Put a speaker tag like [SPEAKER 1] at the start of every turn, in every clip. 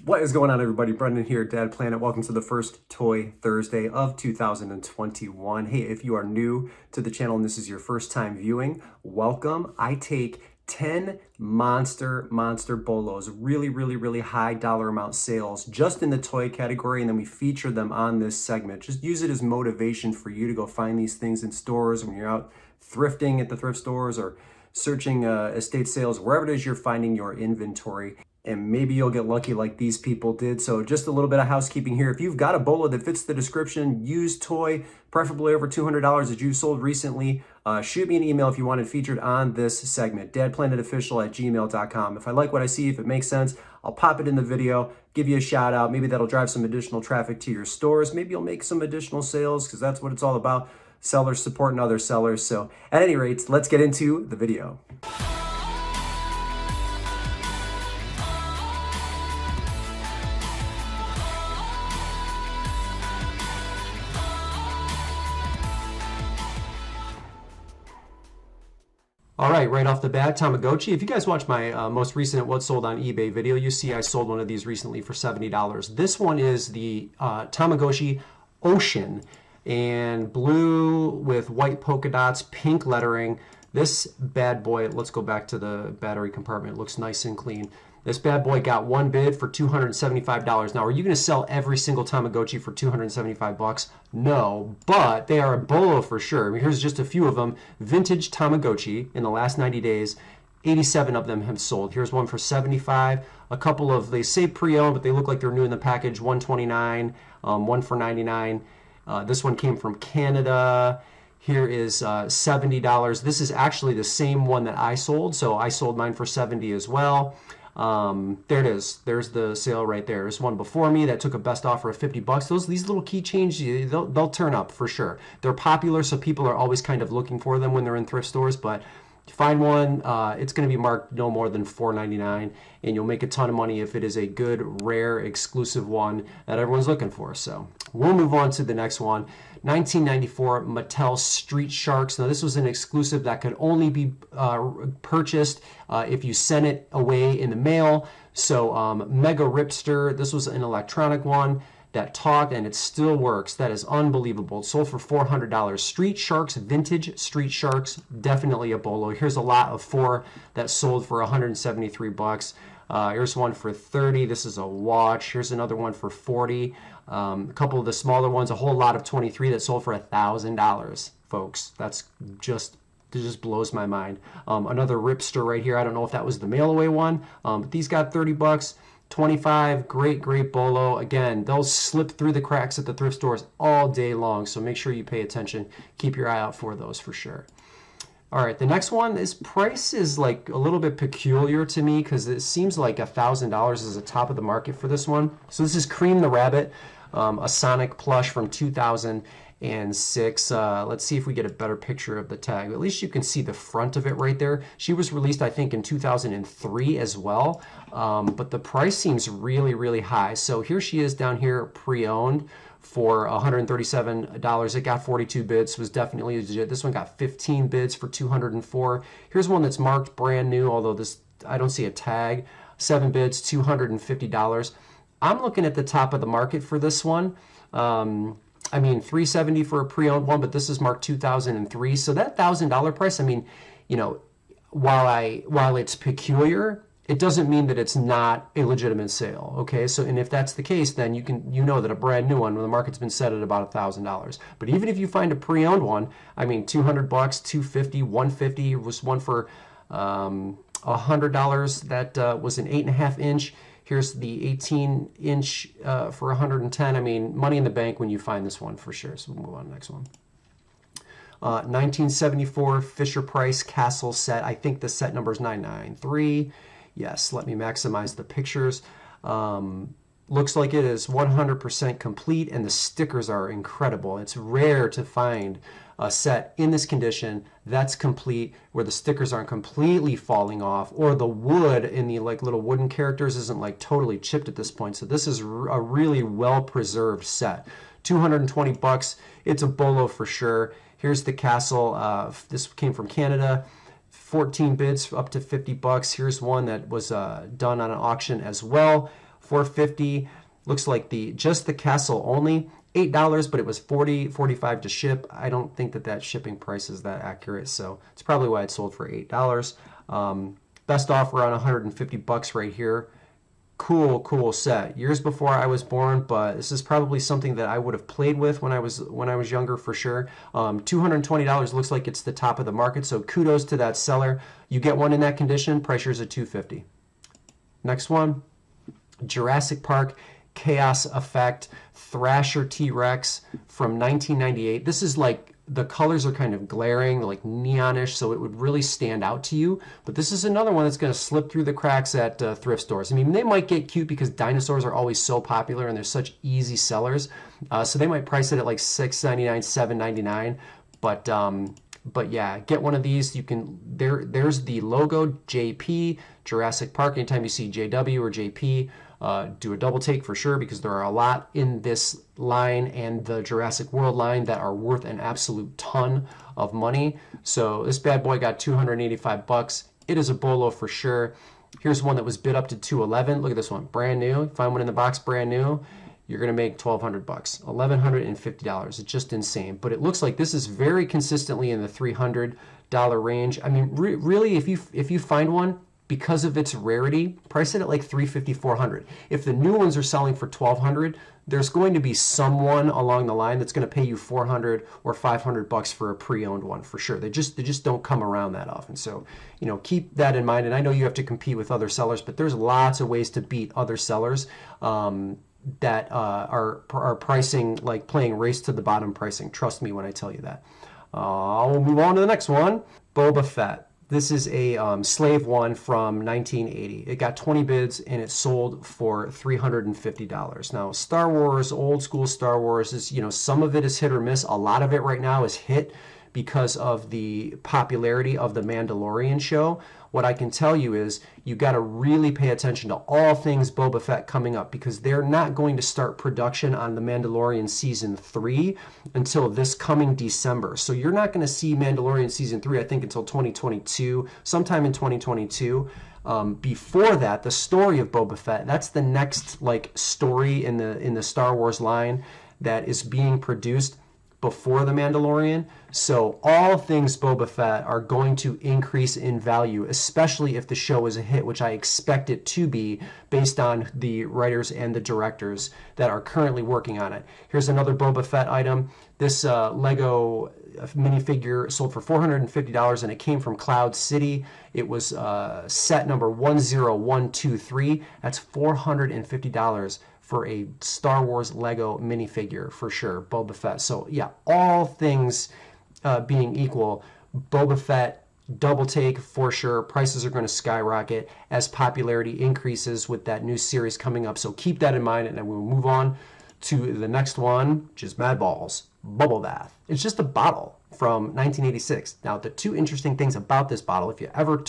[SPEAKER 1] What is going on, everybody? Brendan here, Dad Planet. Welcome to the first Toy Thursday of 2021. Hey, if you are new to the channel and this is your first time viewing, welcome. I take 10 monster bolos, really high dollar amount sales just in the toy category, and then we feature them on this segment. Just use it as motivation for you to go find these things in stores when you're out thrifting at the thrift stores or searching estate sales, wherever it is you're finding your inventory. And maybe you'll get lucky like these people did. So just a little bit of housekeeping here. If you've got a bolo that fits the description, used toy, preferably over $200 that you've sold recently, shoot me an email if you want it featured on this segment, dadplanetofficial@gmail.com. If I like what I see, if it makes sense, I'll pop it in the video, give you a shout out. Maybe that'll drive some additional traffic to your stores. Maybe you'll make some additional sales because that's what it's all about. Sellers supporting other sellers. So at any rate, let's get into the video. All right off the bat, Tamagotchi. If you guys watch my most recent What Sold on eBay video, you see I sold one of these recently for $70. This one is the Tamagotchi Ocean, and blue with white polka dots, pink lettering. This bad boy, let's go back to the battery compartment. It looks nice and clean. This bad boy got one bid for $275. Now, are you going to sell every single Tamagotchi for $275? No, but they are a bolo for sure. I mean, here's just a few of them. Vintage Tamagotchi in the last 90 days. 87 of them have sold. Here's one for $75. A couple of, they say pre-owned, but they look like they're new in the package. $129, one for $99. This one came from Canada. Here is $70. This is actually the same one that I sold, so I sold mine for $70 as well. There it is. There's the sale right there. There's one before me that took a best offer of $50. These little keychains, they'll turn up for sure. They're popular, so people are always kind of looking for them when they're in thrift stores, but you find one, it's going to be marked no more than $4.99, and you'll make a ton of money if it is a good, rare, exclusive one that everyone's looking for. So we'll move on to the next one. 1994 Mattel Street Sharks. Now, this was an exclusive that could only be purchased if you sent it away in the mail. So Mega Ripster, this was an electronic one that talked, and it still works. That is unbelievable. It sold for $400. Street Sharks, vintage Street Sharks, definitely a bolo. Here's a lot of 4 that sold for $173. Here's one for $30. This is a watch. Here's another one for $40. A couple of the smaller ones, a whole lot of 23 that sold for $1,000, folks. That's just, it just blows my mind. Another Ripster right here. I don't know if that was the mail away one, but these got $30. 25, great bolo. Again, they'll slip through the cracks at the thrift stores all day long, so make sure you pay attention. Keep your eye out for those for sure. All right, the next one, this price is like a little bit peculiar to me because it seems like $1,000 is the top of the market for this one. So this is Cream the Rabbit, a Sonic plush from 2006. Let's see if we get a better picture of the tag. At least you can see the front of it right there. She was released, I think, in 2003 as well, but the price seems really high. So here she is down here, pre-owned for $137. It got 42 bids, was definitely legit. This one got 15 bids for $204. Here's one that's marked brand new, although this, I don't see a tag. 7 bids, $250. I'm looking at the top of the market for this one. I mean, $370 for a pre-owned one, but this is marked 2003. So that $1,000 price, I mean, you know, while it's peculiar, it doesn't mean that it's not a legitimate sale, okay? So, and if that's the case, then you know that a brand new one, when the market's been set at about $1,000. But even if you find a pre-owned one, I mean, $200, $250, $150 was one for $100. That was an 8.5 inch. Here's the 18 inch for $110. I mean, money in the bank when you find this one for sure. So we'll move on to the next one. 1974 Fisher-Price Castle set. I think the set number is 993. Yes, let me maximize the pictures. Looks like it is 100% complete, and the stickers are incredible. It's rare to find a set in this condition that's complete, where the stickers aren't completely falling off, or the wood in the like little wooden characters isn't like totally chipped at this point. So this is a really well preserved set. $220. It's a bolo for sure. Here's the castle. This came from Canada. 14 bids up to $50. Here's one that was done on an auction as well $4.50. Looks like just the castle only, $8, but it was $45 to ship. I don't think that shipping price is that accurate, so it's probably why it sold for $8. Best offer on $150 right here. Cool set. Years before I was born, but this is probably something that I would have played with when I was younger for sure. $220 looks like it's the top of the market, so kudos to that seller. You get one in that condition, price yours at $250. Next one, Jurassic Park Chaos Effect Thrasher T-Rex from 1998. This is like, the colors are kind of glaring, like neonish, so it would really stand out to you. But this is another one that's going to slip through the cracks at thrift stores. I mean, they might get cute because dinosaurs are always so popular and they're such easy sellers. So they might price it at like $6.99, $7.99. But yeah, get one of these. You can. There's the logo, JP, Jurassic Park. Anytime you see JW or JP, do a double take for sure, because there are a lot in this line and the Jurassic World line that are worth an absolute ton of money. So this bad boy got $285. It is a bolo for sure. Here's one that was bid up to $211. Look at this one, brand new. Find one in the box, brand new. You're gonna make $1,200, $1,150. It's just insane. But it looks like this is very consistently in the $300 range. I mean, really, if you find one, because of its rarity, price it at like $350, $400. If the new ones are selling for $1,200, there's going to be someone along the line that's going to pay you $400 or $500 for a pre-owned one for sure. They just don't come around that often. So, keep that in mind. And I know you have to compete with other sellers, but there's lots of ways to beat other sellers that are pricing, like playing race to the bottom pricing. Trust me when I tell you that. I'll move on to the next one. Boba Fett. This is a slave one from 1980. It got 20 bids and it sold for $350. Now, Star Wars, old school Star Wars is, some of it is hit or miss. A lot of it right now is hit because of the popularity of the Mandalorian show. What I can tell you is you got to really pay attention to all things Boba Fett coming up, because they're not going to start production on the Mandalorian Season 3 until this coming December. So you're not going to see Mandalorian Season 3, I think, until 2022, sometime in 2022. Before that, the story of Boba Fett, that's the next story in the Star Wars line that is being produced before the Mandalorian. So all things Boba Fett are going to increase in value, especially if the show is a hit, which I expect it to be based on the writers and the directors that are currently working on it. Here's another Boba Fett item. This Lego minifigure sold for $450 and it came from Cloud City. It was set number 10123. That's $450 for a Star Wars Lego minifigure for sure, Boba Fett. So yeah, all things being equal, Boba Fett double take for sure. Prices are going to skyrocket as popularity increases with that new series coming up. So keep that in mind, and then we'll move on to the next one, which is Mad Balls Bubble Bath. It's just a bottle from 1986. Now, the two interesting things about this bottle, if you ever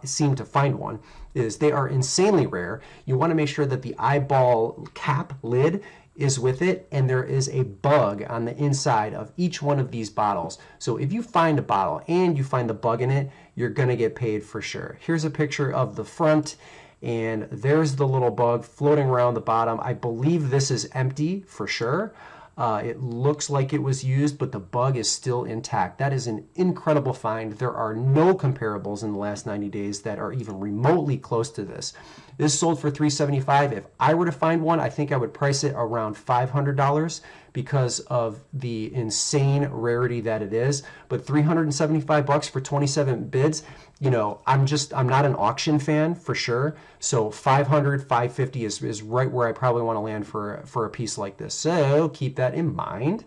[SPEAKER 1] seem to find one, is they are insanely rare. You want to make sure that the eyeball cap lid is with it, and there is a bug on the inside of each one of these bottles. So if you find a bottle and you find the bug in it, you're going to get paid for sure. Here's a picture of the front, and there's the little bug floating around the bottom. I believe this is empty for sure. It looks like it was used, but the bug is still intact. That is an incredible find. There are no comparables in the last 90 days that are even remotely close to this. This sold for $375. If I were to find one, I think I would price it around $500 because of the insane rarity that it is. But $375 for 27 bids, I'm not an auction fan for sure. So $500, $550 is right where I probably want to land for a piece like this. So keep that in mind.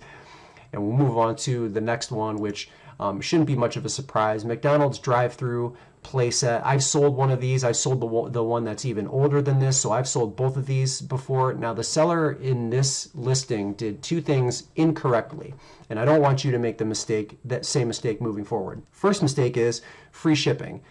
[SPEAKER 1] And we'll move on to the next one, which shouldn't be much of a surprise. McDonald's drive-through playset. I've sold one of these. I've sold the one that's even older than this, so I've sold both of these before. Now, the seller in this listing did two things incorrectly, and I don't want you to make that same mistake moving forward. First mistake is free shipping.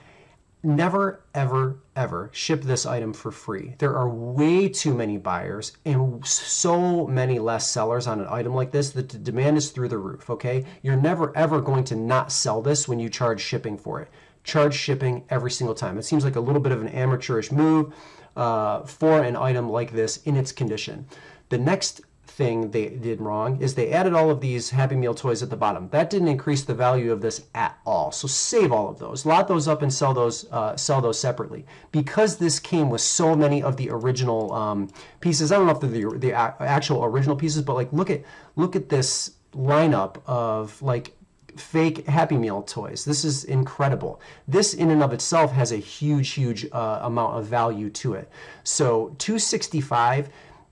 [SPEAKER 1] Never, ever, ever ship this item for free. There are way too many buyers and so many less sellers on an item like this that the demand is through the roof, okay? You're never, ever going to not sell this when you charge shipping for it. Charge shipping every single time. It seems like a little bit of an amateurish move, for an item like this in its condition. The next thing they did wrong is they added all of these Happy Meal toys at the bottom. That didn't increase the value of this at all. So save all of those, lot those up and sell those separately. Because this came with so many of the original pieces. I don't know if they're the actual original pieces, but like look at this lineup of like fake Happy Meal toys. This is incredible. This in and of itself has a huge amount of value to it. So $265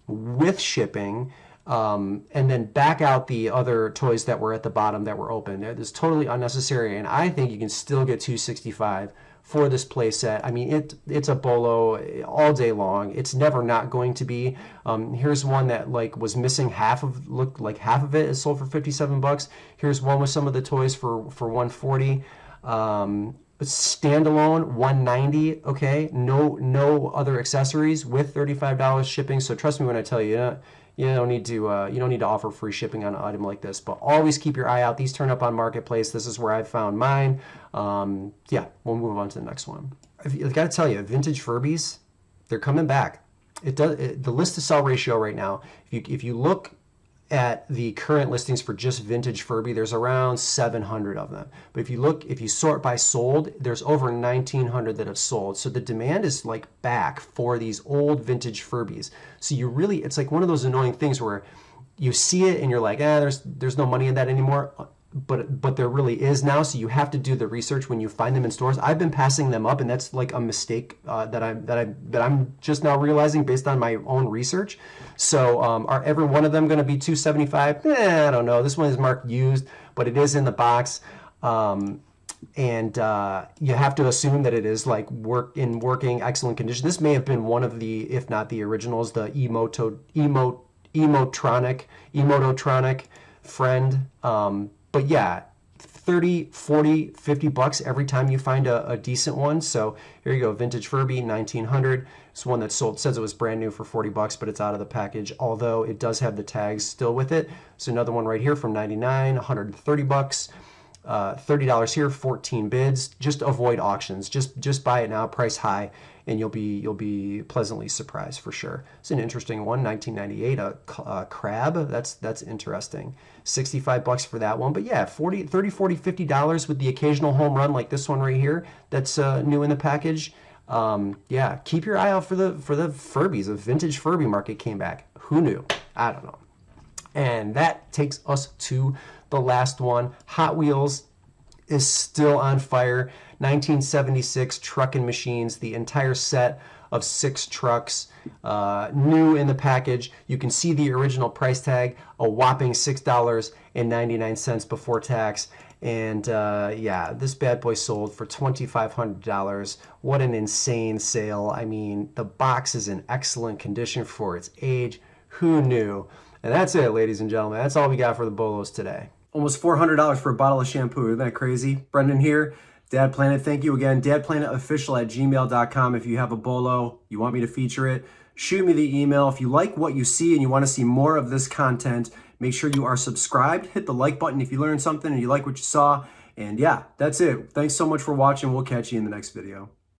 [SPEAKER 1] with shipping. And then back out the other toys that were at the bottom that were open. It is totally unnecessary, and I think you can still get $265 for this playset. I mean, it's a Bolo all day long. It's never not going to be. Here's one that like was missing looked like half of it is sold for $57. Here's one with some of the toys for $140. Standalone $190. Okay, no other accessories with $35 shipping. So trust me when I tell you. You don't need to offer free shipping on an item like this, but always keep your eye out. These turn up on Marketplace. This is where I found mine. Yeah, we'll move on to the next one. I've got to tell you, vintage Furbies, they're coming back. The list to sell ratio right now, if you look at the current listings for just vintage Furby, there's around 700 of them. But if you sort by sold, there's over 1,900 that have sold. So the demand is like back for these old vintage Furbies. So it's like one of those annoying things where you see it and you're like, there's no money in that anymore. But there really is now, so you have to do the research when you find them in stores. I've been passing them up, and that's like a mistake that I'm just now realizing based on my own research. So are every one of them going to be $275? I don't know. This one is marked used, but it is in the box, and you have to assume that it is like working excellent condition. This may have been one of the, if not the originals, the Emototronic friend. But yeah, 30, 40, 50 bucks every time you find a decent one. So here you go, vintage Furby, 1900. It's one that says it was brand new for 40 bucks, but it's out of the package, although it does have the tags still with it. So another one right here from 99, 130 bucks. $30 here, 14 bids. Just avoid auctions. Just buy it now, price high, and you'll be pleasantly surprised for sure. It's an interesting one, 1998, a crab. That's interesting. 65 bucks for that one. But yeah, $30, $40, $50 with the occasional home run like this one right here. That's new in the package. Yeah, keep your eye out for the Furbies. A vintage Furby market came back. Who knew? I don't know. And that takes us to the last one. Hot Wheels is still on fire. 1976 Truck and Machines, the entire set of 6 trucks, new in the package. You can see the original price tag, a whopping $6.99 before tax. And yeah, this bad boy sold for $2,500. What an insane sale. I mean, the box is in excellent condition for its age. Who knew? And that's it, ladies and gentlemen. That's all we got for the Bolos today. Almost $400 for a bottle of shampoo. Isn't that crazy? Brendan here, Dad Planet. Thank you again. dadplanetofficial@gmail.com. If you have a Bolo, you want me to feature it, shoot me the email. If you like what you see and you want to see more of this content, make sure you are subscribed. Hit the like button if you learned something and you like what you saw. And yeah, that's it. Thanks so much for watching. We'll catch you in the next video.